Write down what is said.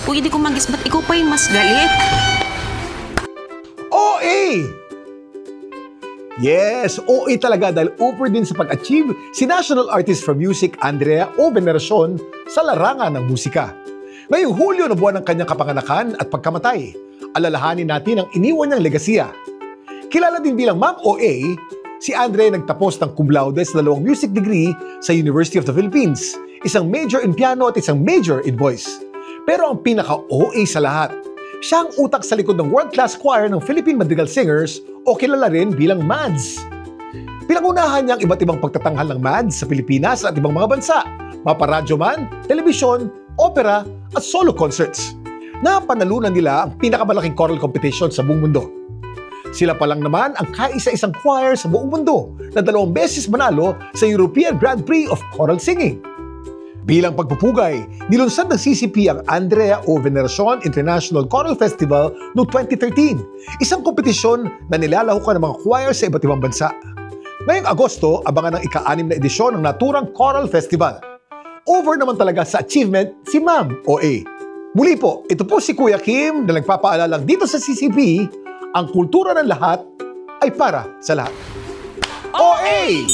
Kung hindi ko magis, ba't ikaw pa yung mas galit? OA! Yes, OA talaga dahil over din sa pag-achieve si National Artist for Music Andrea O. Veneracion sa larangan ng musika. Ngayong Hulyo na buwan ng kanyang kapanganakan at pagkamatay, alalahanin natin ang iniwan niyang legasiya. Kilala din bilang Ma'am OA, si Andrea nagtapos ng cum laude sa 2 music degree sa University of the Philippines, isang major in piano at isang major in voice. Pero ang pinaka-OA sa lahat, siya ang utak sa likod ng world-class choir ng Philippine Madrigal Singers o kilala rin bilang MADS. Pinangunahan niya ang iba't ibang pagtatanghal ng MADS sa Pilipinas at ibang mga bansa, maparadyo man, telebisyon, opera at solo concerts. Napanalunan nila ang pinakamalaking choral competition sa buong mundo. Sila pa lang naman ang kaisa-isang choir sa buong mundo na 2 beses manalo sa European Grand Prix of Choral Singing. Bilang pagpupugay, nilunsad ng CCP ang Andrea O. Veneracion International Choral Festival noong 2013, isang kompetisyon na nilalahukan ng mga choir sa iba't ibang bansa. Ngayong Agosto, abangan ang ika-6 na edisyon ng naturang Choral Festival. Over naman talaga sa achievement si Ma'am OA. Muli po, ito po si Kuya Kim na nagpapaalalang dito sa CCP, ang kultura ng lahat ay para sa lahat. OA!